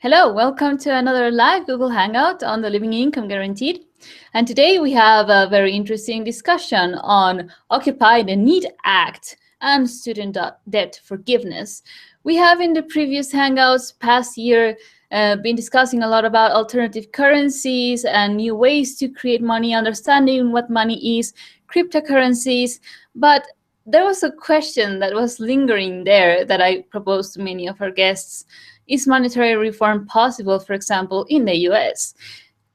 Hello, welcome to another live Google Hangout on the Living Income Guaranteed. And today we have a very interesting discussion on Occupy the NEEDAct and student debt forgiveness. We have in the previous Hangouts past year been discussing a lot about alternative currencies and new ways to create money, understanding what money is, cryptocurrencies, but there was a question that was lingering there that I proposed to many of our guests. Is monetary reform possible, for example, in the US?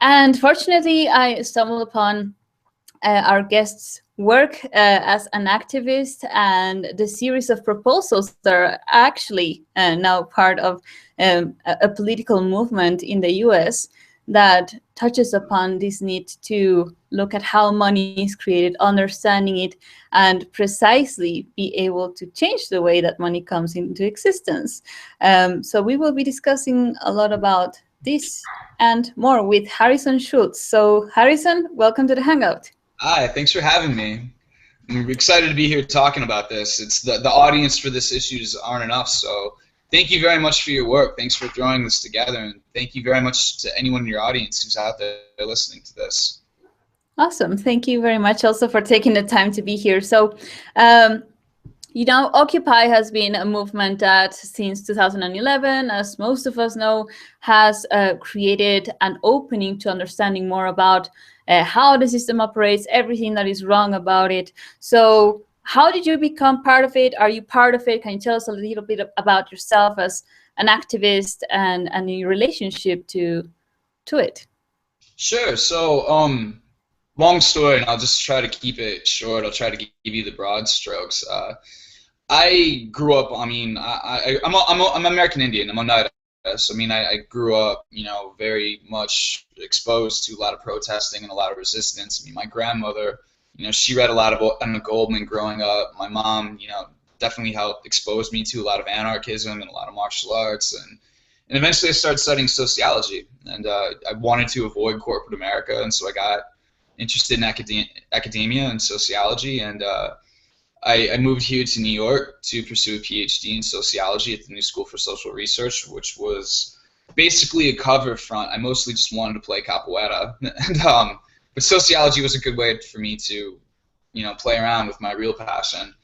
And fortunately, I stumbled upon our guest's work as an activist and the series of proposals that are actually now part of a political movement in the US that touches upon this need to look at how money is created, understanding it, and precisely be able to change the way that money comes into existence. So we will be discussing a lot about this and more with Harrison Schultz. So Harrison, welcome to the Hangout. Hi, thanks for having me. I'm excited to be here talking about this. It's the audience for this issues aren't enough, so thank you very much for your work. Thanks for throwing this together, and thank you very much to anyone in your audience who's out there listening to this. Awesome. Thank you very much also for taking the time to be here. So, you know, Occupy has been a movement that since 2011, as most of us know, has created an opening to understanding more about how the system operates, everything that is wrong about it. So how did you become part of it? Are you part of it? Can you tell us a little bit about yourself as an activist and your relationship to it? Sure. So, long story, and I'll just try to keep it short. I'll try to give you the broad strokes. I grew up. I mean, I'm American Indian. I'm Oneida. So I mean, I grew up, you know, very much exposed to a lot of protesting and a lot of resistance. I mean, my grandmother, you know, she read a lot of Emma Goldman growing up. My mom, you know, definitely helped expose me to a lot of anarchism and a lot of martial arts, and eventually I started studying sociology, and I wanted to avoid corporate America, and so I got interested in academia and sociology, and I moved here to New York to pursue a PhD in sociology at the New School for Social Research, which was basically a cover front. I mostly just wanted to play capoeira, and, but sociology was a good way for me to, you know, play around with my real passion.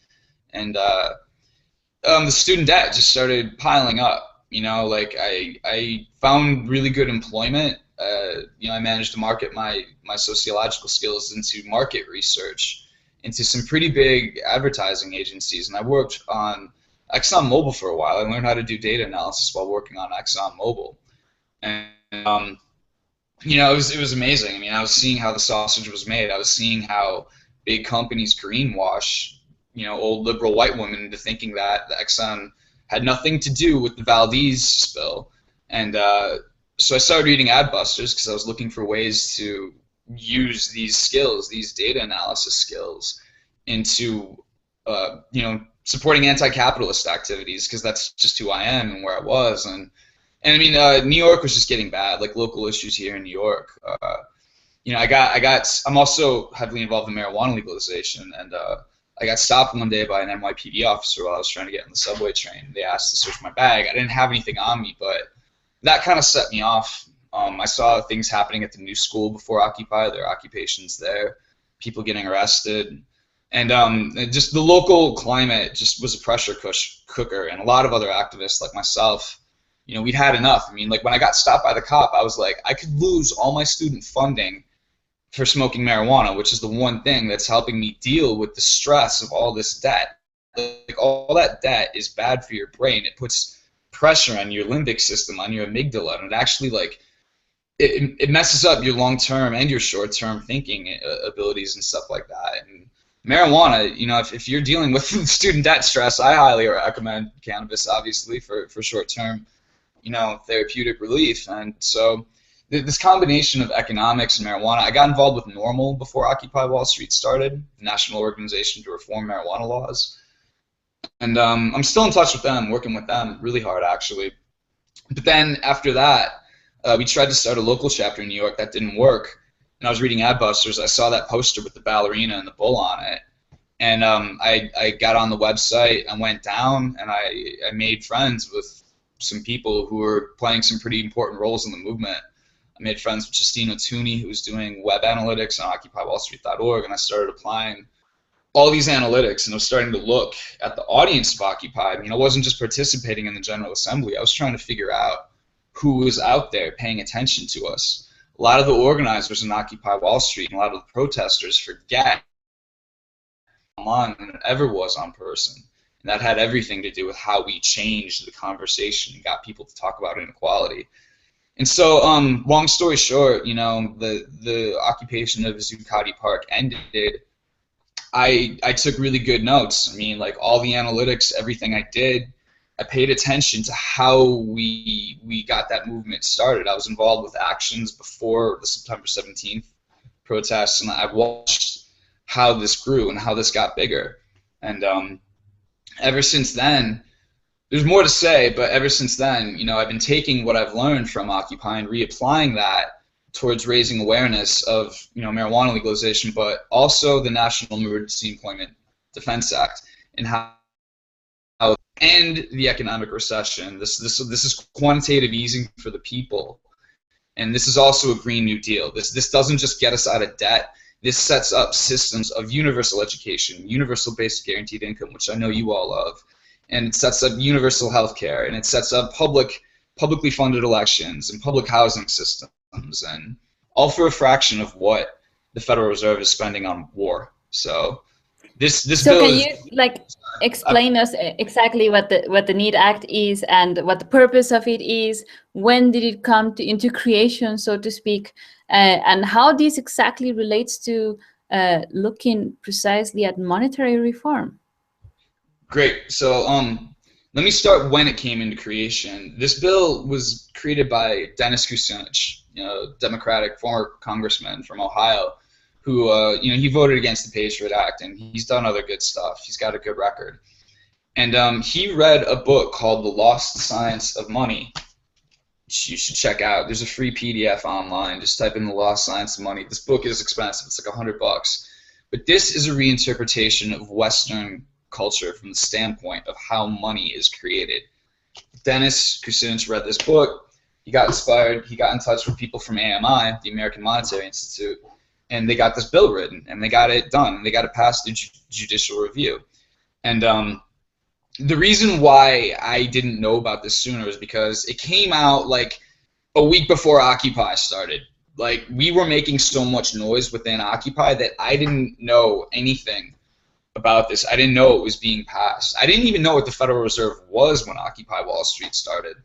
And the student debt just started piling up. You know, like I found really good employment. You know, I managed to market my sociological skills into market research, into some pretty big advertising agencies, and I worked on ExxonMobil for a while. I learned how to do data analysis while working on ExxonMobil, and you know, it was amazing. I mean, I was seeing how the sausage was made. I was seeing how big companies greenwash, you know, old liberal white women into thinking that the Exxon had nothing to do with the Valdez spill, and so I started reading Adbusters because I was looking for ways to use these skills, these data analysis skills, into you know, supporting anti-capitalist activities, because that's just who I am and where I was. And I mean, New York was just getting bad, like local issues here in New York. You know, I'm also heavily involved in marijuana legalization, and I got stopped one day by an NYPD officer while I was trying to get on the subway train. They asked to search my bag. I didn't have anything on me, but that kind of set me off. I saw things happening at the new school before Occupy. There are occupations there, people getting arrested, and just the local climate just was a pressure cooker. And a lot of other activists like myself, you know, we'd had enough. I mean, like when I got stopped by the cop, I was like, I could lose all my student funding for smoking marijuana, which is the one thing that's helping me deal with the stress of all this debt. Like all that debt is bad for your brain. It puts pressure on your limbic system, on your amygdala, and it actually like it messes up your long-term and your short-term thinking abilities and stuff like that. And marijuana, you know, if you're dealing with student debt stress, I highly recommend cannabis, obviously, for short-term, you know, therapeutic relief. And so this combination of economics and marijuana, I got involved with NORML before Occupy Wall Street started, the National Organization to Reform Marijuana Laws. And I'm still in touch with them, working with them really hard, actually. But then after that, we tried to start a local chapter in New York. That didn't work. And I was reading Adbusters. I saw that poster with the ballerina and the bull on it. And I got on the website. I went down, and I made friends with some people who were playing some pretty important roles in the movement. I made friends with Justino Tooney, who was doing web analytics on occupywallstreet.org, and I started applying all these analytics, and I was starting to look at the audience of Occupy. I mean, I wasn't just participating in the General Assembly. I was trying to figure out who was out there paying attention to us. A lot of the organizers in Occupy Wall Street and a lot of the protesters forget online than it ever was on person. And that had everything to do with how we changed the conversation and got people to talk about inequality. And so, long story short, you know, the occupation of Zuccotti Park ended. I took really good notes. I mean, like all the analytics, everything I did, I paid attention to how we got that movement started. I was involved with actions before the September 17th protests, and I watched how this grew and how this got bigger. And ever since then, there's more to say, but ever since then, you know, I've been taking what I've learned from Occupy and reapplying that towards raising awareness of, you know, marijuana legalization, but also the National Emergency Employment Defense Act and how and the economic recession. This is quantitative easing for the people, and this is also a Green New Deal. This doesn't just get us out of debt. This sets up systems of universal education, universal basic guaranteed income, which I know you all love, and it sets up universal health care, and it sets up publicly funded elections and public housing systems, and all for a fraction of what the Federal Reserve is spending on war. So this so bill can is, you like explain us exactly what the NEEDAct is and what the purpose of it is? When did it come into creation, so to speak, and how this exactly relates to looking precisely at monetary reform? Great. So let me start when it came into creation. This bill was created by Dennis Kucinich, you know, Democratic former congressman from Ohio, who you know, he voted against the Patriot Act, and he's done other good stuff. He's got a good record. And he read a book called The Lost Science of Money, which you should check out. There's a free PDF online. Just type in The Lost Science of Money. This book is expensive. It's like $100. But this is a reinterpretation of Western culture from the standpoint of how money is created. Dennis Kucinich read this book. He got inspired. He got in touch with people from AMI, the American Monetary Institute, and they got this bill written, and they got it done, and they got it passed through judicial review. And the reason why I didn't know about this sooner is because it came out like a week before Occupy started. Like, we were making so much noise within Occupy that I didn't know anything about this. I didn't know it was being passed. I didn't even know what the Federal Reserve was when Occupy Wall Street started.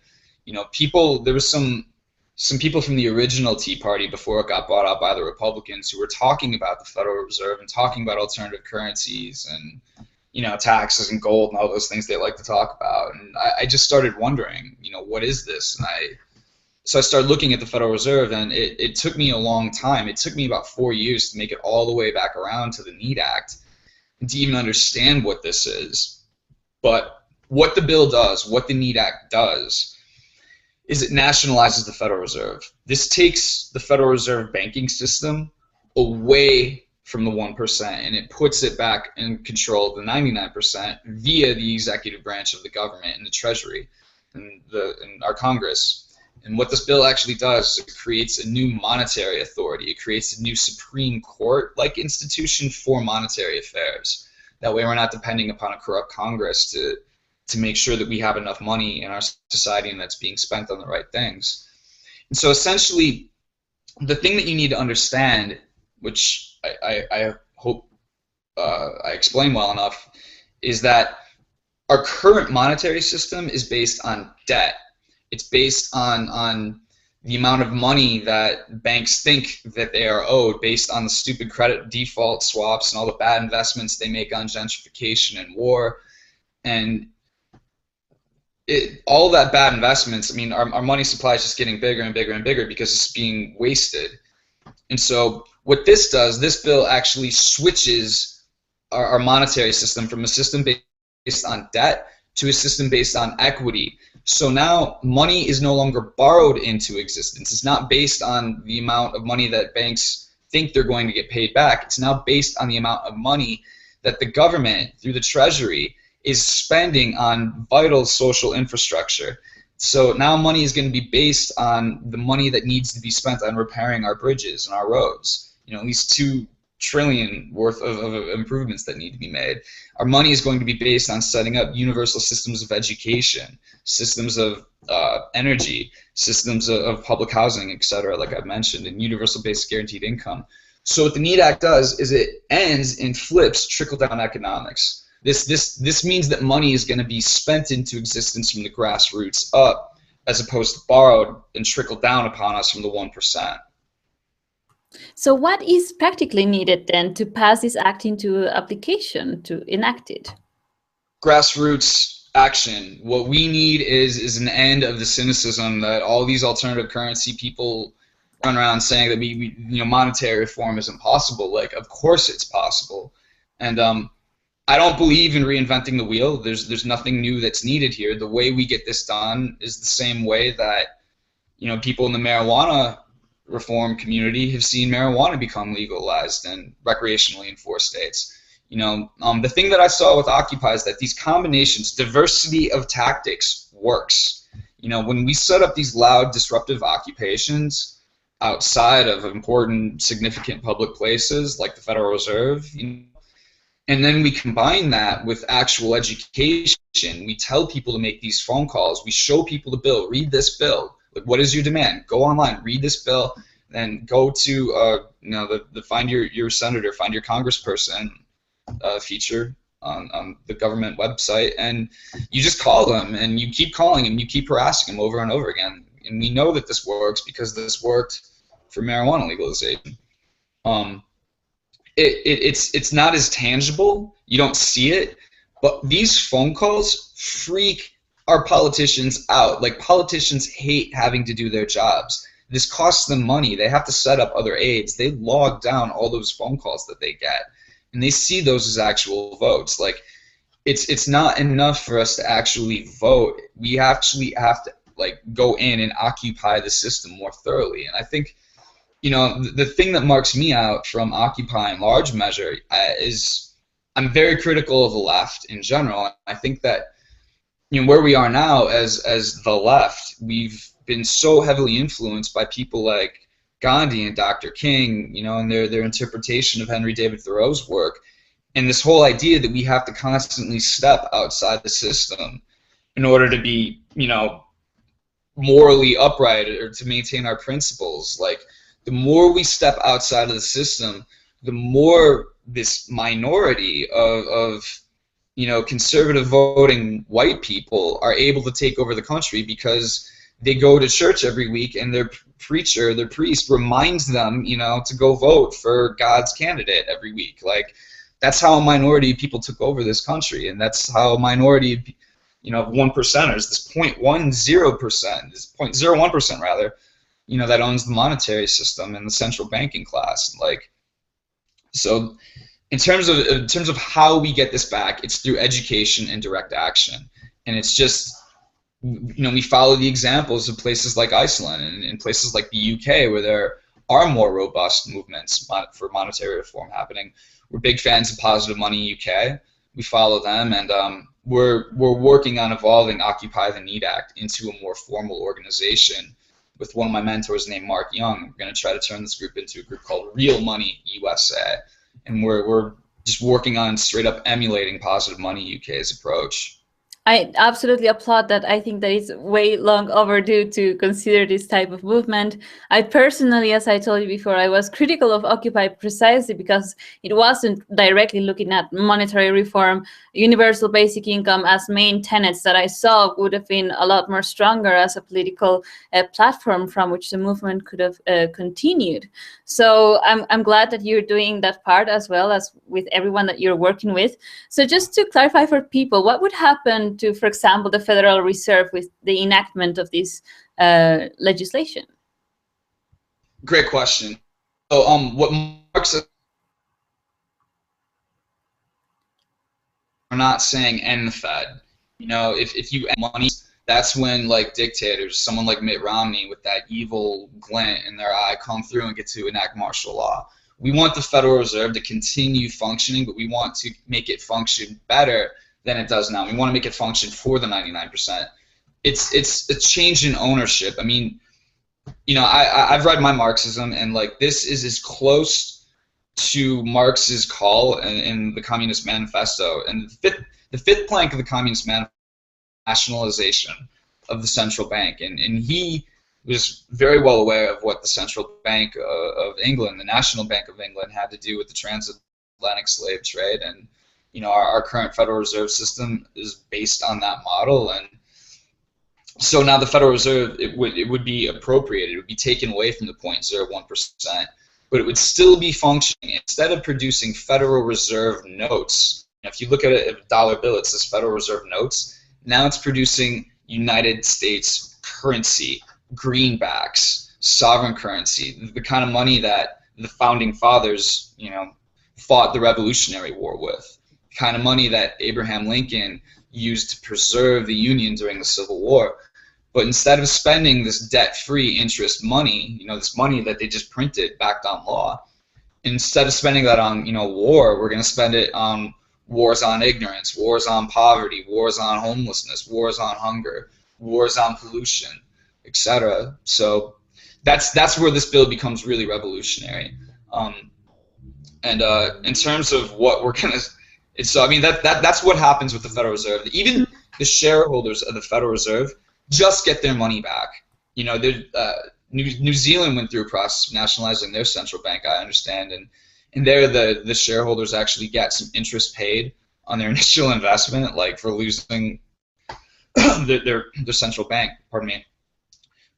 You know, there was some people from the original Tea Party before it got bought out by the Republicans who were talking about the Federal Reserve and talking about alternative currencies and, you know, taxes and gold and all those things they like to talk about. And I just started wondering, you know, what is this? And so I started looking at the Federal Reserve, and it took me a long time. It took me about 4 years to make it all the way back around to the NEEDAct and to even understand what this is. But what the bill does, what the NEEDAct does, is it nationalizes the Federal Reserve. This takes the Federal Reserve banking system away from the 1%, and it puts it back in control of the 99% via the executive branch of the government and the Treasury and our Congress. And what this bill actually does is it creates a new monetary authority. It creates a new Supreme Court-like institution for monetary affairs. That way we're not depending upon a corrupt Congress to make sure that we have enough money in our society and that's being spent on the right things. And so essentially, the thing that you need to understand, which I hope I explain well enough, is that our current monetary system is based on debt. It's based on the amount of money that banks think that they are owed based on the stupid credit default swaps and all the bad investments they make on gentrification and war. And all that bad investments, I mean, our money supply is just getting bigger and bigger and bigger because it's being wasted. And so what this does, this bill actually switches our monetary system from a system based on debt to a system based on equity. So now money is no longer borrowed into existence. It's not based on the amount of money that banks think they're going to get paid back. It's now based on the amount of money that the government, through the Treasury, is spending on vital social infrastructure. So now money is going to be based on the money that needs to be spent on repairing our bridges and our roads. You know, at least $2 trillion worth of improvements that need to be made. Our money is going to be based on setting up universal systems of education, systems of energy, systems of public housing, etc., like I've mentioned, and universal basic guaranteed income. So what the NEED Act does is it ends and flips trickle-down economics. This means that money is going to be spent into existence from the grassroots up, as opposed to borrowed and trickled down upon us from the 1%. So what is practically needed then to pass this act into application, to enact it? Grassroots action. What we need is an end of the cynicism that all these alternative currency people run around saying that we monetary reform is impossible. Like, of course it's possible. And I don't believe in reinventing the wheel. There's nothing new that's needed here. The way we get this done is the same way that, people in the marijuana reform community have seen marijuana become legalized and recreationally in 4 states. The thing that I saw with Occupy is that these combinations, diversity of tactics works. When we set up these loud, disruptive occupations outside of important, significant public places like the Federal Reserve, and then we combine that with actual education. We tell people to make these phone calls. We show people the bill. Read this bill. Like, what is your demand? Go online, read this bill, then go to find your senator, find your congressperson feature on the government website, and you just call them, and you keep calling them, you keep harassing them over and over again. And we know that this works because this worked for marijuana legalization. It's not as tangible, you don't see it, but these phone calls freak our politicians out. Like, politicians hate having to do their jobs. This costs them money. They have to set up other aides. They log down all those phone calls that they get, and they see those as actual votes. Like, it's not enough for us to actually vote. We actually have to go in and occupy the system more thoroughly. And I think the thing that marks me out from Occupy in large measure is I'm very critical of the left in general. I think that where we are now as the left, we've been so heavily influenced by people like Gandhi and Dr. King, and their interpretation of Henry David Thoreau's work, and this whole idea that we have to constantly step outside the system in order to be, morally upright or to maintain our principles. Like, the more we step outside of the system, the more this minority of conservative voting white people are able to take over the country, because they go to church every week and their preacher, their priest, reminds them, to go vote for God's candidate every week. Like, that's how a minority of people took over this country, and that's how a minority of 1%ers, this 0.10%, this 0.01% rather, that owns the monetary system and the central banking class. Like, so in terms of how we get this back, it's through education and direct action. And it's just, we follow the examples of places like Iceland and places like the UK, where there are more robust movements for monetary reform happening. We're big fans of Positive Money UK. We follow them, and we're working on evolving Occupy the NEEDAct into a more formal organization with one of my mentors named Mark Young. We're going to try to turn this group into a group called Real Money USA, and we're just working on straight up emulating Positive Money UK's approach. I absolutely applaud that. I think that it's way long overdue to consider this type of movement. I personally, as I told you before, I was critical of Occupy precisely because it wasn't directly looking at monetary reform, universal basic income as main tenets that I saw would have been a lot more stronger as a political platform from which the movement could have continued. So I'm glad that you're doing that part as well as with everyone that you're working with. So just to clarify for people, what would happen to, for example, the Federal Reserve with the enactment of this legislation? Great question. So what Marx are not saying end the Fed. If you end money, that's when dictators, someone like Mitt Romney with that evil glint in their eye, come through and get to enact martial law. We want the Federal Reserve to continue functioning, but we want to make it function better than it does now. We want to make it function for the 99%. it's a change in ownership. I mean, you know, I've read my Marxism, and like this is as close to Marx's call in the Communist Manifesto, and the fifth plank of the Communist Manifesto, nationalization of the central bank, and he was very well aware of what the Central Bank of England, the National Bank of England, had to do with the transatlantic slave trade, and you know, our current Federal Reserve System is based on that model, and so now the Federal Reserve, it would be appropriated, it would be taken away from the 0.01%, but it would still be functioning. Instead of producing Federal Reserve notes, if you look at a dollar bill, it says Federal Reserve notes. Now it's producing United States currency, greenbacks, sovereign currency, the kind of money that the founding fathers, you know, fought the Revolutionary War with, the kind of money that Abraham Lincoln used to preserve the Union during the Civil War. But instead of spending this debt-free interest money, you know, this money that they just printed backed on law, instead of spending that on, you know, war, we're going to spend it on wars on ignorance, wars on poverty, wars on homelessness, wars on hunger, wars on pollution, etc. So that's where this bill becomes really revolutionary. And in terms of what we're going to, so I mean that's what happens with the Federal Reserve. Even the shareholders of the Federal Reserve just get their money back. You know, New Zealand went through a process of nationalizing their central bank, I understand, and there the shareholders actually get some interest paid on their initial investment, like for losing their central bank. Pardon me.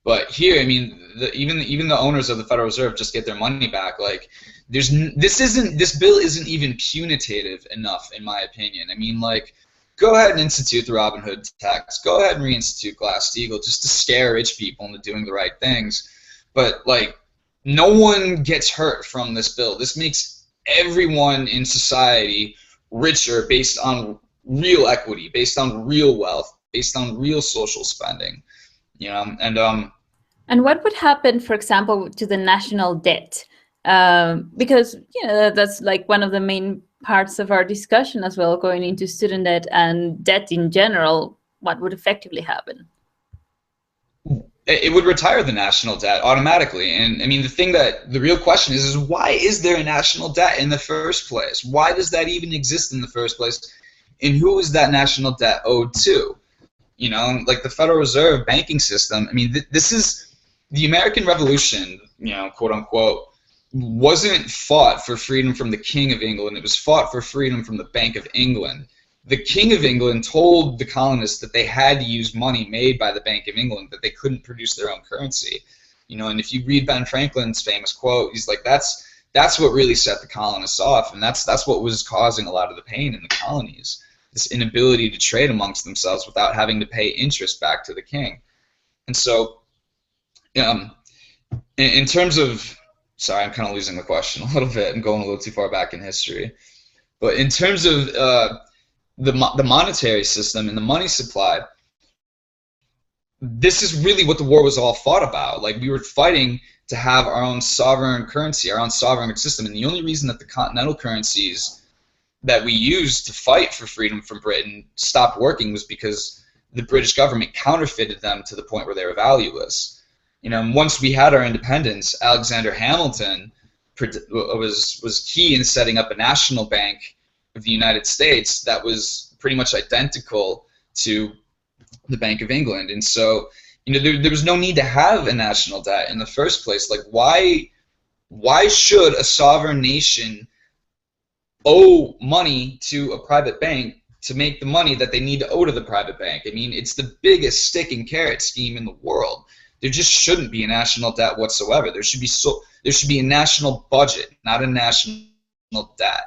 But here, I mean, even the owners of the Federal Reserve just get their money back. Like, this bill isn't even punitive enough, in my opinion. I mean, like, go ahead and institute the Robin Hood tax. Go ahead and reinstitute Glass-Steagall just to scare rich people into doing the right things. But, like, no one gets hurt from this bill. This makes everyone in society richer based on real equity, based on real wealth, based on real social spending. You know, and what would happen, for example, to the national debt? Because, you know, that's like one of the main parts of our discussion as well, going into student debt and debt in general. What would effectively happen? It would retire the national debt automatically. And I mean, the real question is why is there a national debt in the first place? Why does that even exist in the first place? And who is that national debt owed to? You know, like the Federal Reserve banking system. I mean, this is the American Revolution, you know, quote unquote, wasn't fought for freedom from the King of England. It was fought for freedom from the Bank of England. The King of England told the colonists that they had to use money made by the Bank of England, that they couldn't produce their own currency. You know, and if you read Ben Franklin's famous quote, he's like, that's what really set the colonists off, and that's what was causing a lot of the pain in the colonies. This inability to trade amongst themselves without having to pay interest back to the king. And so, in terms of, sorry, I'm kind of losing the question a little bit. I'm going a little too far back in history. But in terms of the monetary system and the money supply, this is really what the war was all fought about. Like, we were fighting to have our own sovereign currency, our own sovereign system. And the only reason that the continental currencies that we used to fight for freedom from Britain stopped working was because the British government counterfeited them to the point where they were valueless. You know, once we had our independence, Alexander Hamilton was key in setting up a national bank of the United States that was pretty much identical to the Bank of England. And so, you know, there was no need to have a national debt in the first place. Like, why should a sovereign nation owe money to a private bank to make the money that they need to owe to the private bank? I mean, it's the biggest stick and carrot scheme in the world. There just shouldn't be a national debt whatsoever. There should be a national budget, not a national debt.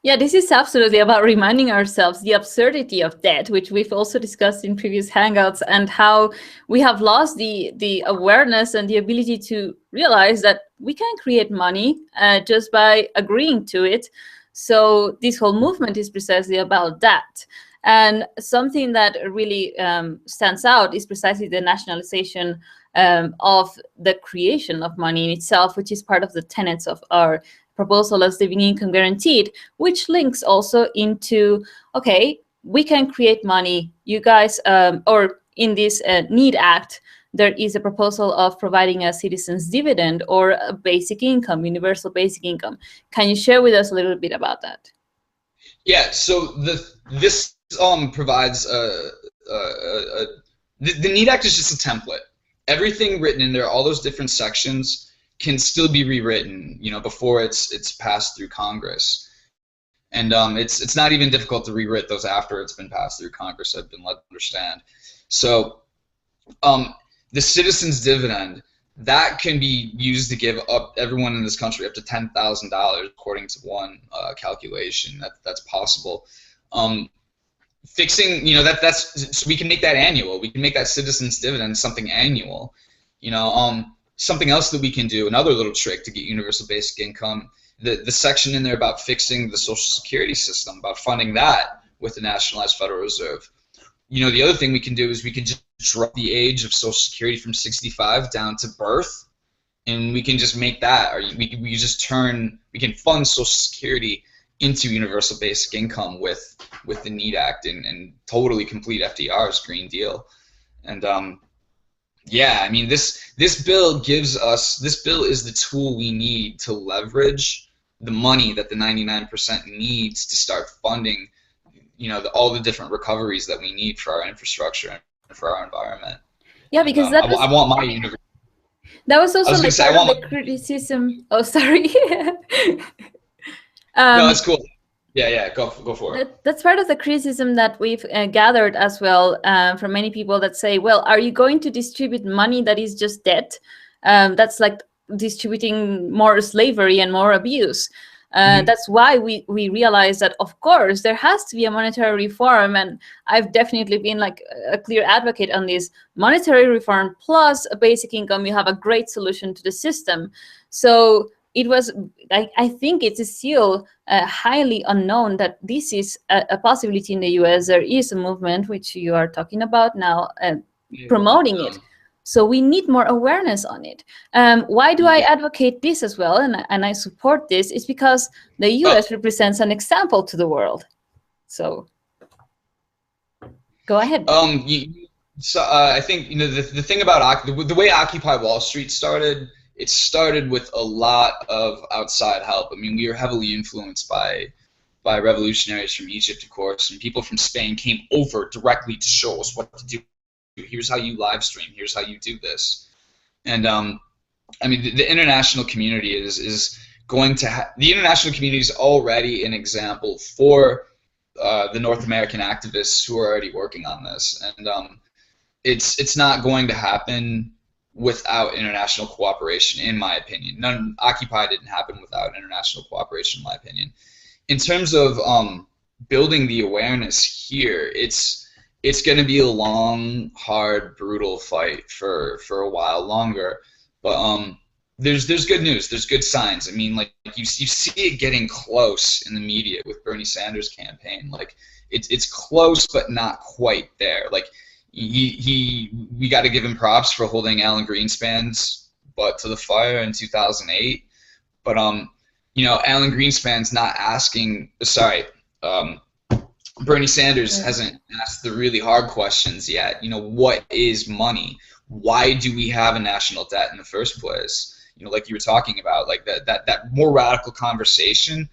Yeah, this is absolutely about reminding ourselves the absurdity of debt, which we've also discussed in previous Hangouts, and how we have lost the awareness and the ability to realize that we can create money just by agreeing to it. So this whole movement is precisely about that. And something that really stands out is precisely the nationalization of the creation of money in itself, which is part of the tenets of our proposal as living income guaranteed, which links also into, okay, we can create money. You guys, or in this NEEDAct, there is a proposal of providing a citizen's dividend or a basic income, universal basic income. Can you share with us a little bit about that? Yeah, so this provides the NEEDAct is just a template. Everything written in there, all those different sections, can still be rewritten, before it's passed through Congress. And it's not even difficult to rewrite those after it's been passed through Congress, I've been led to understand. So the citizen's dividend, that can be used to give up everyone in this country up to $10,000, according to one calculation. That's possible. Fixing, that's so we can make that annual. We can make that citizen's dividend something annual. Something else that we can do, another little trick to get universal basic income. The section in there about fixing the Social Security system, about funding that with the Nationalized Federal Reserve. The other thing we can do is we can just drop the age of Social Security from 65 down to birth, and we can just make that, or we can fund Social Security into universal basic income with the NEEDAct and totally complete FDR's Green Deal. And yeah, I mean, this bill is the tool we need to leverage the money that the 99% needs to start funding, all the different recoveries that we need for our infrastructure and for our environment. Yeah, because I want my university. That was also like part of the criticism. Oh, sorry. No, that's cool. Yeah, go for it. That's part of the criticism that we've gathered as well from many people that say, well, are you going to distribute money that is just debt? That's like distributing more slavery and more abuse. That's why we realize that, of course, there has to be a monetary reform, and I've definitely been like a clear advocate on this. Monetary reform plus a basic income, you have a great solution to the system. So it was, I think it's still highly unknown that this is a possibility in the US. There is a movement, which you are talking about now, promoting it. So we need more awareness on it. Why do I advocate this as well, and I support this? Is because the US represents an example to the world. So go ahead. I think the thing about the way Occupy Wall Street started. It started with a lot of outside help. I mean, we were heavily influenced by revolutionaries from Egypt, of course, and people from Spain came over directly to show us what to do. Here's how you live stream. Here's how you do this. And I mean, the international community is going to the international community is already an example for the North American activists who are already working on this, and it's not going to happen without international cooperation, in my opinion. Occupy didn't happen without international cooperation, in my opinion. In terms of building the awareness here, it's going to be a long, hard, brutal fight for a while longer. But there's good news. There's good signs. I mean, like you see it getting close in the media with Bernie Sanders' campaign. Like it's close, but not quite there. Like we got to give him props for holding Alan Greenspan's butt to the fire in 2008. But Alan Greenspan's not asking. Bernie Sanders hasn't asked the really hard questions yet. What is money? Why do we have a national debt in the first place? Like you were talking about, like that more radical conversation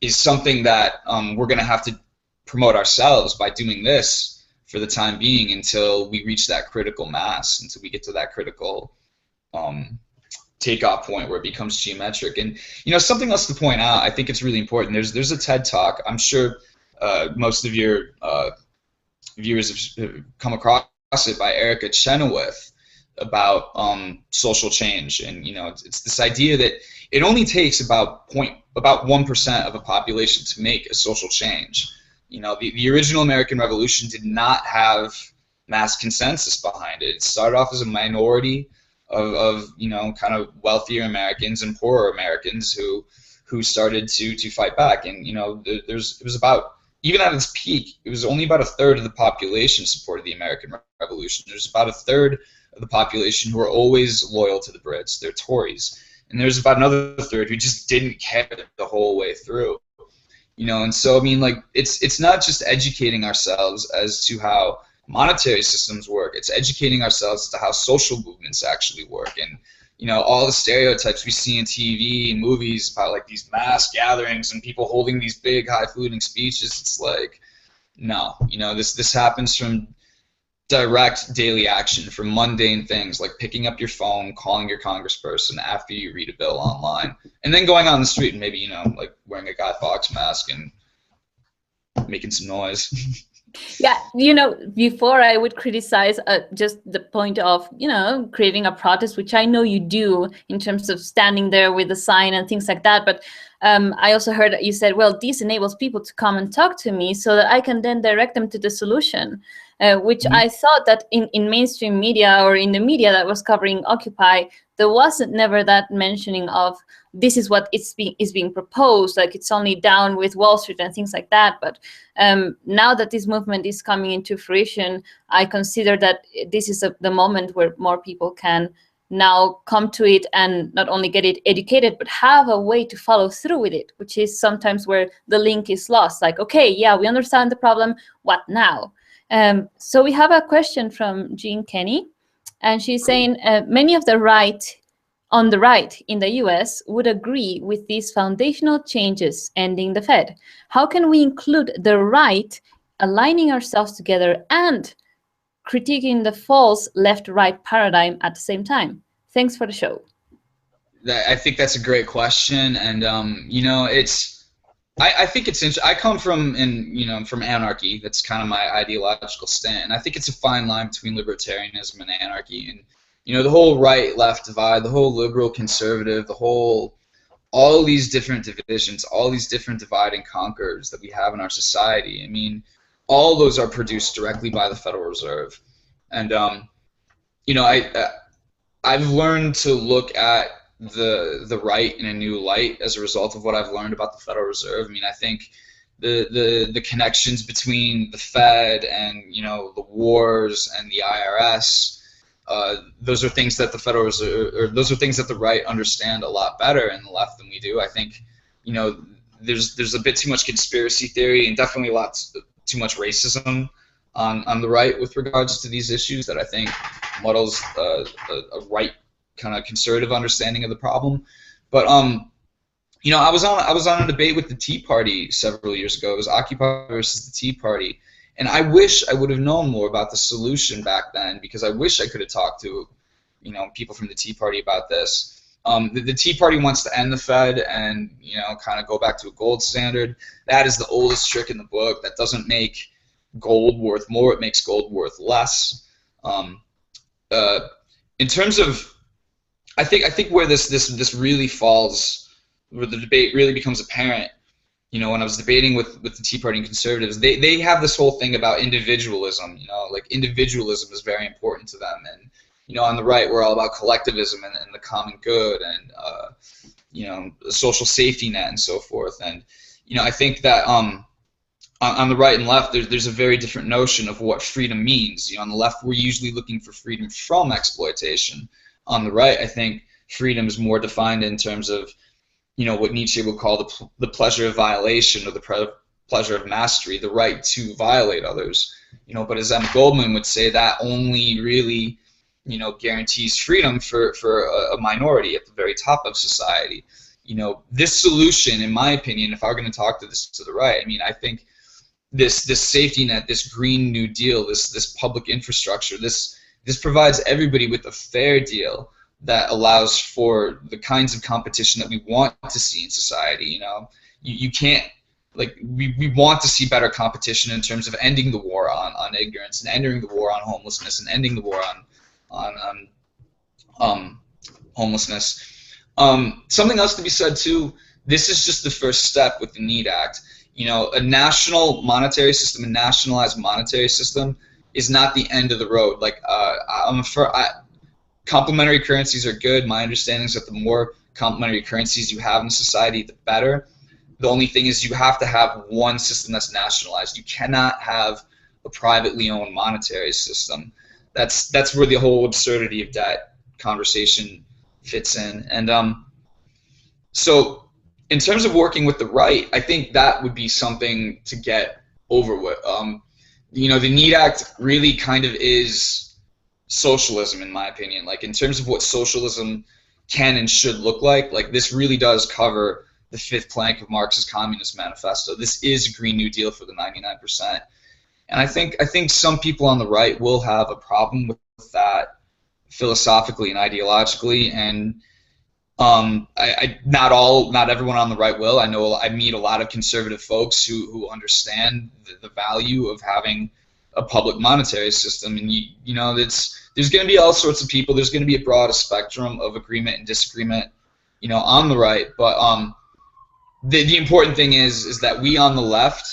is something that we're going to have to promote ourselves by doing this for the time being until we reach that critical mass, until we get to that critical takeoff point where it becomes geometric. And something else to point out, I think it's really important. There's a TED Talk. I'm sure most of your viewers have come across it, by Erica Chenoweth, about social change. And it's this idea that it only takes about 1% of a population to make a social change. The original American Revolution did not have mass consensus behind it. It started off as a minority of kind of wealthier Americans and poorer Americans who started to fight back. And it was about, even at its peak, it was only about a third of the population supported the American Revolution. There's about a third of the population who are always loyal to the Brits. They're Tories. And there's about another third who just didn't care the whole way through. And so, I mean, like, it's not just educating ourselves as to how monetary systems work. It's educating ourselves as to how social movements actually work. And all the stereotypes we see in TV and movies about like these mass gatherings and people holding these big highfalutin speeches, it's like, no, this happens from direct daily action, from mundane things like picking up your phone, calling your congressperson after you read a bill online, and then going on the street and maybe like wearing a Guy Fawkes mask and making some noise. Yeah, before I would criticize just the point of, creating a protest, which I know you do in terms of standing there with a sign and things like that. But I also heard that you said, well, this enables people to come and talk to me so that I can then direct them to the solution, which I thought that in mainstream media or in the media that was covering Occupy, there wasn't never that mentioning of this is what is being proposed, like it's only down with Wall Street and things like that. But now that this movement is coming into fruition, I consider that this is the moment where more people can now come to it and not only get it educated, but have a way to follow through with it, which is sometimes where the link is lost. Like, okay, yeah, we understand the problem, what now? So we have a question from Jean Kenny, and she's saying many of the right in the US would agree with these foundational changes ending the Fed. How can we include the right aligning ourselves together and critiquing the false left-right paradigm at the same time? Thanks for the show. I think that's a great question, and I think it's interesting. I come from from anarchy. That's kind of my ideological stand. And I think it's a fine line between libertarianism and anarchy. And the whole right-left divide, the whole liberal-conservative, all these different divisions, all these different divide and conquers that we have in our society. I mean, all those are produced directly by the Federal Reserve. And I've learned to look at the right in a new light as a result of what I've learned about the Federal Reserve. I mean, I think the connections between the Fed and the wars and the IRS, those are things that the Federal Reserve, or those are things that the right understand a lot better in the left than we do. I think there's a bit too much conspiracy theory and definitely too much racism on the right with regards to these issues that I think muddles a right kind of conservative understanding of the problem. But I was on a debate with the Tea Party several years ago. It was Occupy versus the Tea Party, and I wish I would have known more about the solution back then, because I wish I could have talked to people from the Tea Party about this. The Tea Party wants to end the Fed and kind of go back to a gold standard. That is the oldest trick in the book. That doesn't make gold worth more. It makes gold worth less. In terms of, I think where this really falls, where the debate really becomes apparent, when I was debating with the Tea Party and conservatives, they have this whole thing about individualism. Like individualism is very important to them, and on the right we're all about collectivism and the common good and the social safety net and so forth. And I think that on the right and left there's a very different notion of what freedom means. On the left we're usually looking for freedom from exploitation. On the right, I think freedom is more defined in terms of, what Nietzsche would call the pleasure of violation, or the pleasure of mastery, the right to violate others. But as M. Goldman would say, that only really, guarantees freedom for a minority at the very top of society. This solution, in my opinion, if I were going to talk to the right, I mean, I think this safety net, this Green New Deal, this public infrastructure, this provides everybody with a fair deal that allows for the kinds of competition that we want to see in society. You can't, like, we want to see better competition in terms of ending the war on ignorance, and ending the war on homelessness, and ending the war on homelessness. Something else to be said too, this is just the first step with the NEEDAct. A national monetary system, a nationalized monetary system is not the end of the road. Like, complementary currencies are good. My understanding is that the more complementary currencies you have in society, the better. The only thing is you have to have one system that's nationalized. You cannot have a privately owned monetary system. That's where the whole absurdity of debt conversation fits in. And so in terms of working with the right, I think that would be something to get over with. you know, the NEED Act really kind of is socialism, in my opinion. Like, in terms of what socialism can and should look like this really does cover the fifth plank of Marx's Communist Manifesto. This is a Green New Deal for the 99%. And I think some people on the right will have a problem with that philosophically and ideologically, and not everyone on the right will. I meet a lot of conservative folks who understand the value of having a public monetary system, and you know, there's going to be all sorts of people. There's going to be a broad spectrum of agreement and disagreement, you know, on the right. But the important thing is that we on the left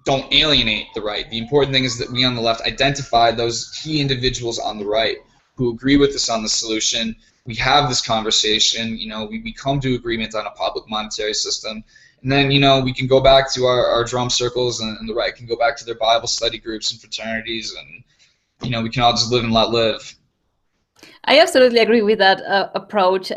don't alienate the right. The important thing is that we on the left identify those key individuals on the right who agree with us on the solution. We have this conversation, you know, we come to agreement on a public monetary system, and then, you know, we can go back to our drum circles, and the right can go back to their Bible study groups and fraternities, and, you know, we can all just live and let live. I absolutely agree with that approach,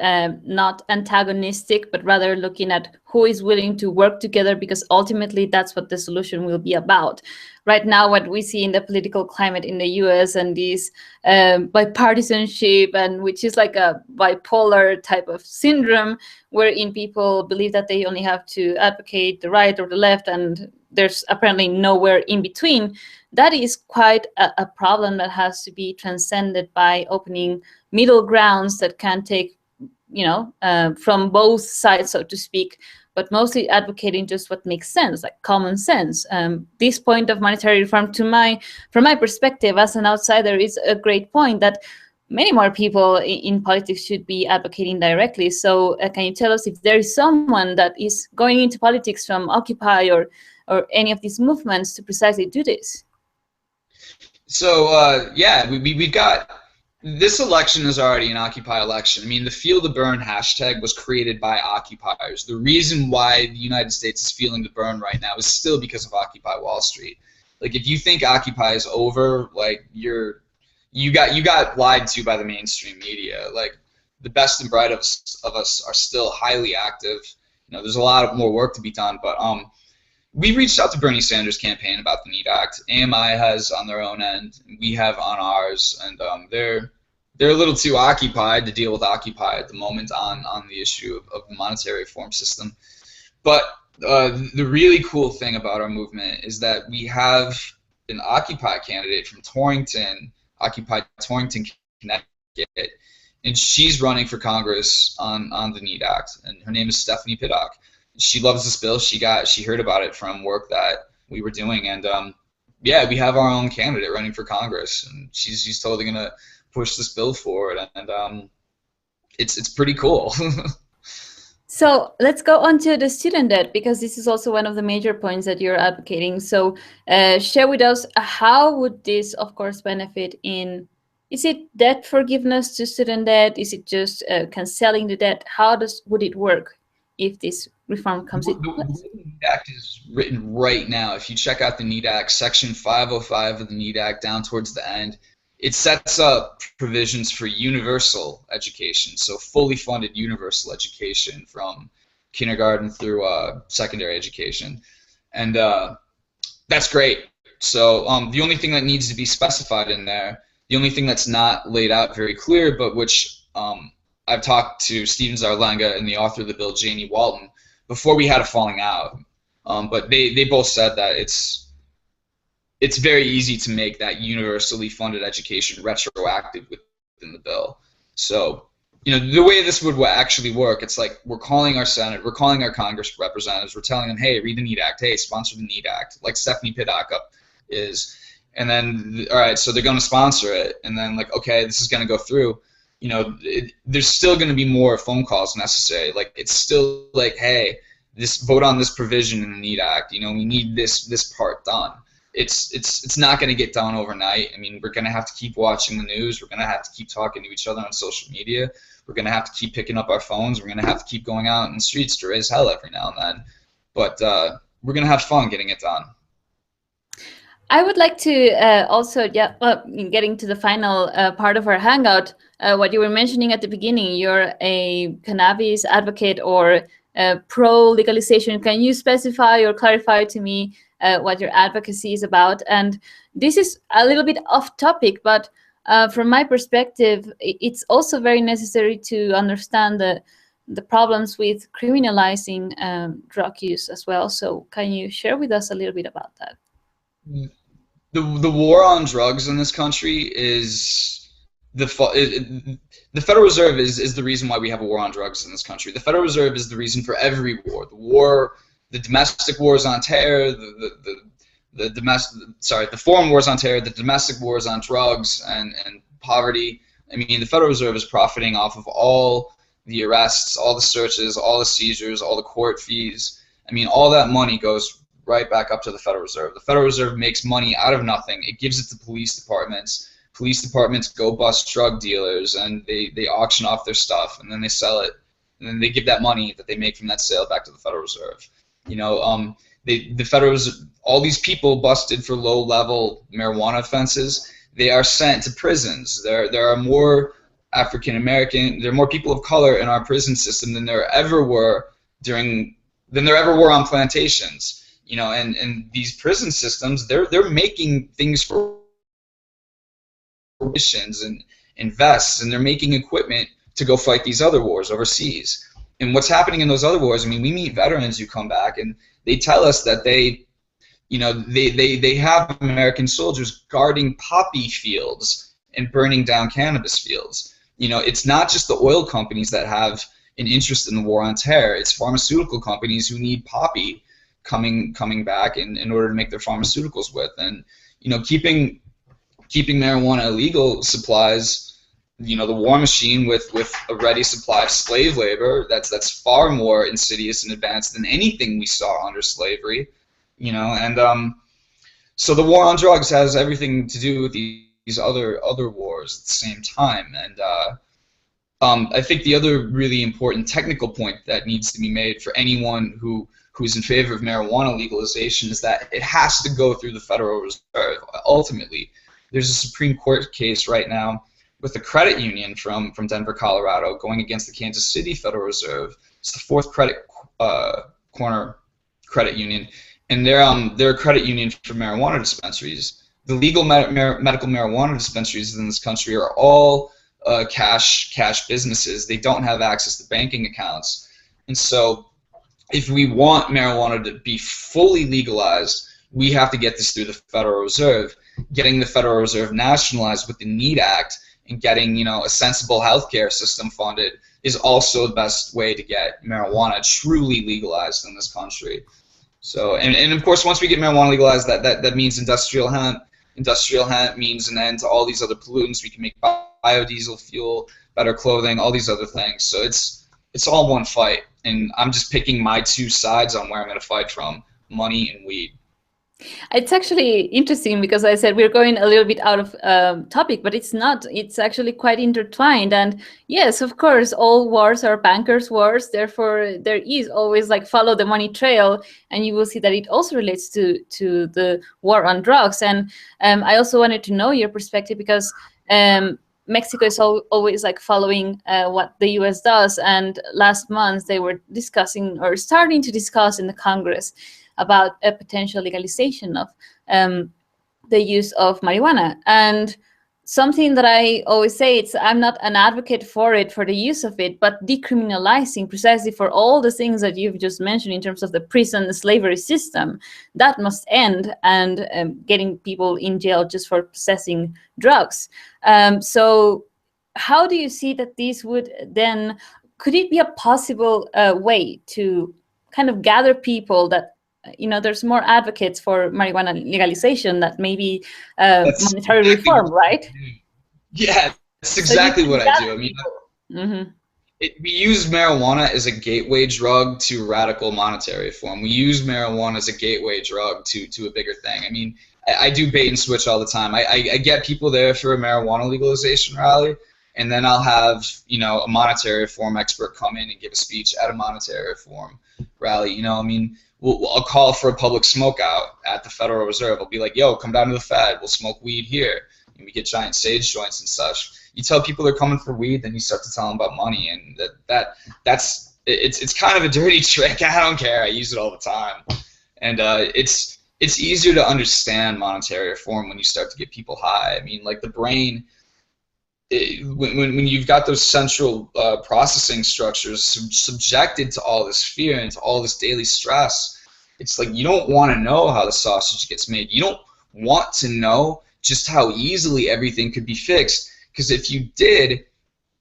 not antagonistic, but rather looking at who is willing to work together, because ultimately that's what the solution will be about. Right now, what we see in the political climate in the US and this bipartisanship, and which is like a bipolar type of syndrome, wherein people believe that they only have to advocate the right or the left, and there's apparently nowhere in between. That is quite a problem that has to be transcended by opening middle grounds that can take, you know, from both sides, so to speak, but mostly advocating just what makes sense, like common sense. This point of monetary reform, from my perspective as an outsider, is a great point that many more people in politics should be advocating directly. So can you tell us if there is someone that is going into politics from Occupy or any of these movements to precisely do this? So yeah, we've got, this election is already an Occupy election. I mean, the Feel the Burn hashtag was created by occupiers. The reason why the United States is feeling the burn right now is still because of Occupy Wall Street. Like, if you think Occupy is over, like, you got lied to by the mainstream media. Like, the best and bright of us are still highly active. You know, there's a lot more work to be done, but we reached out to Bernie Sanders' campaign about the NEEDAct. AMI has on their own end, we have on ours, and they're a little too occupied to deal with Occupy at the moment on the issue of the monetary reform system. But the really cool thing about our movement is that we have an Occupy candidate from Torrington, Occupy Torrington, Connecticut, and she's running for Congress on the NEEDAct, and her name is Stephanie Piddock. She loves this bill. She heard about it from work that we were doing, and yeah, we have our own candidate running for Congress, and she's totally gonna push this bill forward, and it's pretty cool. So let's go on to the student debt, because this is also one of the major points that you're advocating. So share with us, how would this, of course, benefit in, is it debt forgiveness to student debt? Is it just canceling the debt? How would it work if this reform comes into place? The NEEDAct is written right now. If you check out the NEEDAct, section 505 of the NEEDAct, down towards the end, it sets up provisions for universal education, so fully funded universal education from kindergarten through secondary education, and that's great. So the only thing that needs to be specified in there, the only thing that's not laid out very clear, but which I've talked to Steven Zarlenga and the author of the bill, Janie Walton, before we had a falling out, but they both said that it's very easy to make that universally funded education retroactive within the bill. So, you know, the way this would actually work, it's like we're calling our Senate, we're calling our Congress representatives, we're telling them, hey, read the NEEDAct, hey, sponsor the NEEDAct, like Stephanie Piddock is, and then, all right, so they're going to sponsor it, and then, like, okay, this is going to go through. You know, there's still going to be more phone calls necessary. Like, it's still like, hey, vote on this provision in the NEEDAct. You know, we need this part done. It's not going to get done overnight. I mean, we're going to have to keep watching the news. We're going to have to keep talking to each other on social media. We're going to have to keep picking up our phones. We're going to have to keep going out in the streets to raise hell every now and then. But we're going to have fun getting it done. I would like to also, getting to the final part of our hangout, what you were mentioning at the beginning, you're a cannabis advocate or pro-legalization. Can you specify or clarify to me what your advocacy is about. And this is a little bit off topic, but from my perspective, it's also very necessary to understand the problems with criminalizing drug use as well. So can you share with us a little bit about that? The war on drugs in this country is the Federal Reserve is the reason why we have a war on drugs in this country. The Federal Reserve is the reason for every war. The domestic wars on terror, the foreign wars on terror, the domestic wars on drugs and poverty. I mean, the Federal Reserve is profiting off of all the arrests, all the searches, all the seizures, all the court fees. I mean, all that money goes right back up to the Federal Reserve. The Federal Reserve makes money out of nothing. It gives it to police departments. Police departments go bust drug dealers, and they auction off their stuff, and then they sell it, and then they give that money that they make from that sale back to the Federal Reserve. You know, the Federal Reserve, all these people busted for low-level marijuana offenses, they are sent to prisons. There are more African American, there are more people of color in our prison system than there ever were on plantations. You know, and these prison systems, they're making things for missions and vests, and they're making equipment to go fight these other wars overseas. And what's happening in those other wars, I mean, we meet veterans who come back and they tell us that they have American soldiers guarding poppy fields and burning down cannabis fields. You know, it's not just the oil companies that have an interest in the war on terror. It's pharmaceutical companies who need poppy coming back in order to make their pharmaceuticals with. And, you know, keeping marijuana illegal supplies, you know, the war machine with a ready supply of slave labor that's far more insidious and advanced than anything we saw under slavery. You know, and so the war on drugs has everything to do with these other wars at the same time. And I think the other really important technical point that needs to be made for anyone who's in favor of marijuana legalization is that it has to go through the Federal Reserve. Ultimately, there's a Supreme Court case right now with a credit union from Denver, Colorado, going against the Kansas City Federal Reserve. It's the fourth corner credit union, and they're a credit union for marijuana dispensaries. The legal medical marijuana dispensaries in this country are all cash businesses. They don't have access to banking accounts, and so if we want marijuana to be fully legalized, we have to get this through the Federal Reserve. Getting the Federal Reserve nationalized with the NEEDAct and getting, you know, a sensible healthcare system funded is also the best way to get marijuana truly legalized in this country. So, and of course, once we get marijuana legalized, that means industrial hemp. Industrial hemp means an end to all these other pollutants. We can make biodiesel fuel, better clothing, all these other things. So it's all one fight, and I'm just picking my two sides on where I'm going to fight from: money and weed. It's actually interesting because I said we're going a little bit out of topic, but it's not. It's actually quite intertwined. And yes, of course, all wars are bankers' wars. Therefore, there is always like follow the money trail, and you will see that it also relates to the war on drugs. And I also wanted to know your perspective because Mexico is always like following what the U.S. does. And last month they were discussing or starting to discuss in the Congress about a potential legalization of the use of marijuana. And something that I always say, I'm not an advocate for the use of it, but decriminalizing precisely for all the things that you've just mentioned in terms of the prison slavery system, that must end, and getting people in jail just for possessing drugs. So how do you see that this would then, could it be a possible way to kind of gather people that, you know, there's more advocates for marijuana legalization that maybe monetary reform, right? Yeah, that's exactly what I do. I mean, we use marijuana as a gateway drug to radical monetary reform. We use marijuana as a gateway drug to a bigger thing. I mean, I do bait and switch all the time. I get people there for a marijuana legalization rally, and then I'll have, you know, a monetary reform expert come in and give a speech at a monetary reform rally. You know, I mean, I'll call for a public smoke out at the Federal Reserve. I'll be like, yo, come down to the Fed. We'll smoke weed here. And we get giant sage joints and such. You tell people they're coming for weed, then you start to tell them about money. And it's kind of a dirty trick. I don't care. I use it all the time. And it's it's easier to understand monetary reform when you start to get people high. I mean, like the brain, when you've got those central processing structures subjected to all this fear and to all this daily stress, it's like you don't want to know how the sausage gets made. You don't want to know just how easily everything could be fixed, because if you did,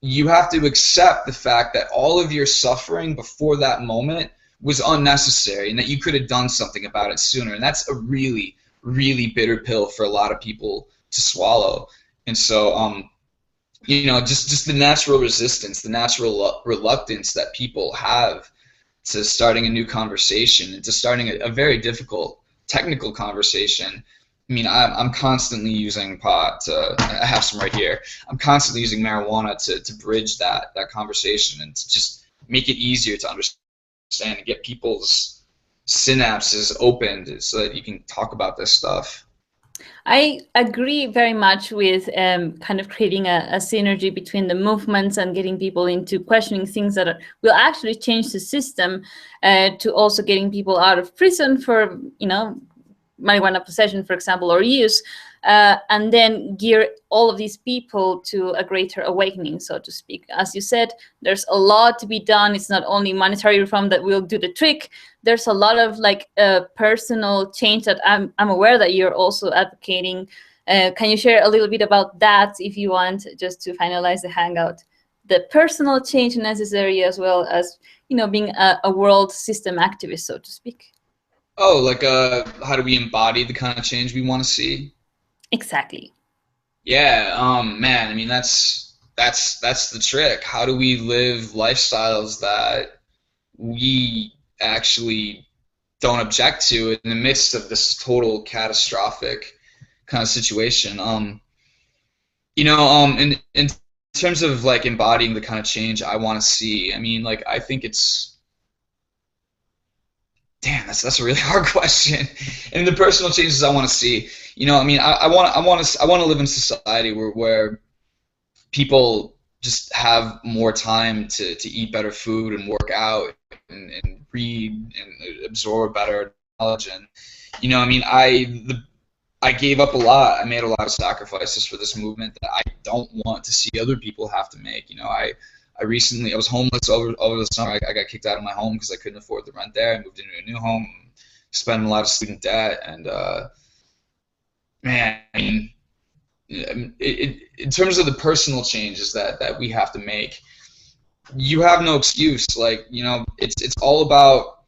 you have to accept the fact that all of your suffering before that moment was unnecessary and that you could have done something about it sooner. And that's a really, really bitter pill for a lot of people to swallow. And so, you know, just the natural resistance, the natural reluctance that people have to starting a new conversation and to starting a very difficult technical conversation. I mean, I'm constantly using pot. I have some right here. I'm constantly using marijuana to bridge that conversation and to just make it easier to understand and get people's synapses opened so that you can talk about this stuff. I agree very much with kind of creating a synergy between the movements and getting people into questioning things that will actually change the system, to also getting people out of prison for, you know, marijuana possession, for example, or use, and then gear all of these people to a greater awakening, so to speak. As you said, there's a lot to be done. It's not only monetary reform that will do the trick. There's a lot of like personal change that I'm aware that you're also advocating. Can you share a little bit about that, if you want, just to finalize the hangout? The personal change necessary, as well as, you know, being a world system activist, so to speak. Oh, like how do we embody the kind of change we want to see? Exactly. Yeah, man, I mean that's the trick. How do we live lifestyles that we actually don't object to in the midst of this total catastrophic kind of situation? You know, in terms of like embodying the kind of change I want to see, I mean, like I think it's, damn, that's a really hard question. And the personal changes I want to see, you know, I mean, I want to live in a society where people just have more time to eat better food and work out and read and absorb better knowledge. And you know, I mean, I gave up a lot. I made a lot of sacrifices for this movement that I don't want to see other people have to make. You know, I was homeless over the summer. I got kicked out of my home because I couldn't afford the rent there. I moved into a new home, spent a lot of student debt, and man, I mean, in terms of the personal changes that we have to make, you have no excuse. Like, you know, it's all about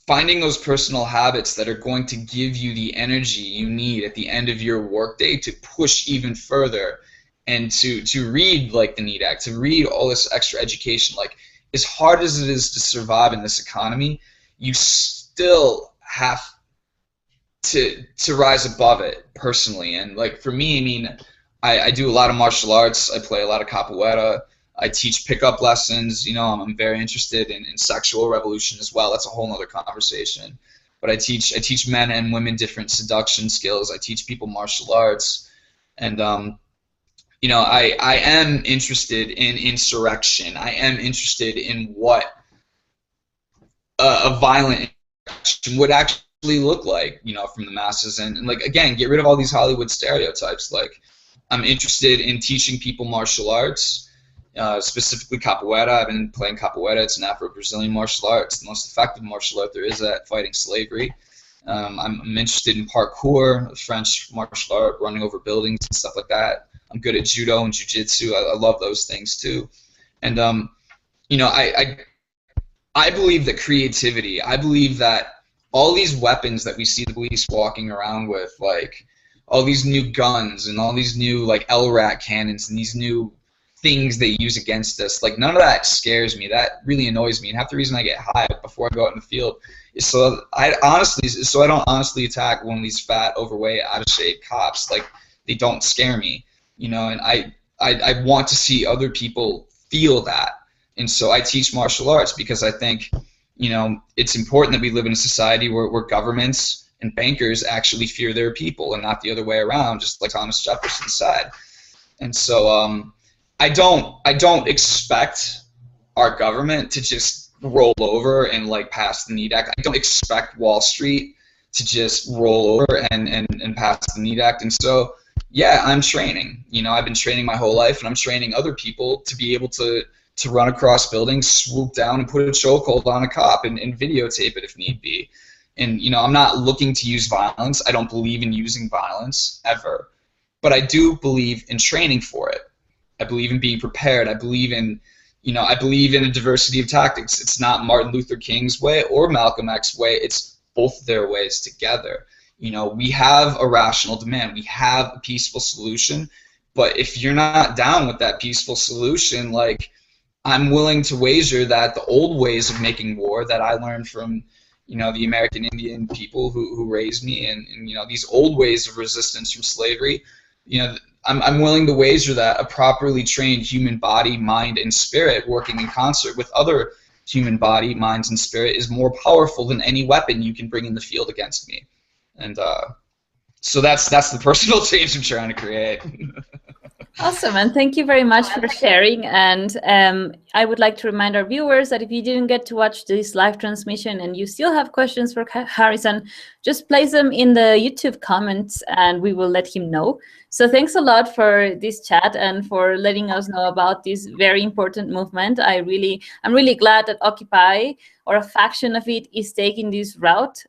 finding those personal habits that are going to give you the energy you need at the end of your workday to push even further. And to read like the NEEDAct, to read all this extra education. Like, as hard as it is to survive in this economy, you still have to rise above it personally. And like for me, I mean, I do a lot of martial arts. I play a lot of capoeira. I teach pickup lessons. You know, I'm very interested in sexual revolution as well. That's a whole other conversation. But I teach men and women different seduction skills. I teach people martial arts, and you know, I am interested in insurrection. I am interested in what a violent insurrection would actually look like, you know, from the masses. And like, again, get rid of all these Hollywood stereotypes. Like, I'm interested in teaching people martial arts, specifically capoeira. I've been playing capoeira. It's an Afro-Brazilian martial art. It's the most effective martial art there is at fighting slavery. I'm interested in parkour, French martial art, running over buildings and stuff like that. I'm good at judo and jiu-jitsu. I love those things too. And you know, I believe that creativity, I believe that all these weapons that we see the police walking around with, like all these new guns and all these new like LRAT cannons and these new things they use against us, like none of that scares me. That really annoys me. And half the reason I get high before I go out in the field is so I don't honestly attack one of these fat, overweight, out of shape cops. Like, they don't scare me. You know, and I want to see other people feel that. And so I teach martial arts because I think, you know, it's important that we live in a society where governments and bankers actually fear their people and not the other way around, just like Thomas Jefferson said. And so I don't expect our government to just roll over and like pass the NEEDAct. I don't expect Wall Street to just roll over and pass the NEEDAct. And so, yeah, I'm training. You know, I've been training my whole life, and I'm training other people to be able to run across buildings, swoop down, and put a chokehold on a cop and videotape it if need be. And, you know, I'm not looking to use violence. I don't believe in using violence ever. But I do believe in training for it. I believe in being prepared. I believe in, you know, I believe in a diversity of tactics. It's not Martin Luther King's way or Malcolm X's way. It's both their ways together. You know, we have a rational demand. We have a peaceful solution. But if you're not down with that peaceful solution, like, I'm willing to wager that the old ways of making war that I learned from, you know, the American Indian people who raised me, and you know, these old ways of resistance from slavery, you know, I'm willing to wager that a properly trained human body, mind, and spirit working in concert with other human body, minds, and spirit is more powerful than any weapon you can bring in the field against me. And so that's the personal change I'm trying to create. Awesome, and thank you very much for sharing. And I would like to remind our viewers that if you didn't get to watch this live transmission and you still have questions for Harrison, just place them in the YouTube comments and we will let him know. So thanks a lot for this chat and for letting us know about this very important movement. I'm really glad that Occupy, or a faction of it, is taking this route.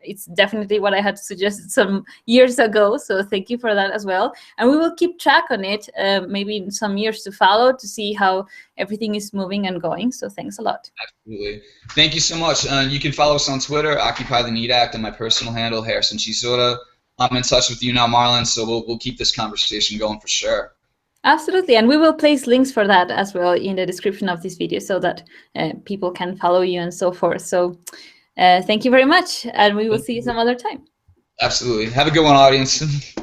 It's definitely what I had suggested some years ago, so thank you for that as well. And we will keep track on it, maybe in some years to follow, to see how everything is moving and going. So thanks a lot. Absolutely. Thank you so much. You can follow us on Twitter, occupytheneedact, and my personal handle, Harrison Schultz. I'm in touch with you now, Marlen, so we'll keep this conversation going for sure. Absolutely, and we will place links for that as well in the description of this video so that people can follow you and so forth. So thank you very much, and we will see you some other time. Absolutely. Have a good one, audience.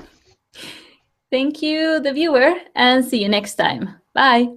Thank you, the viewer, and see you next time. Bye.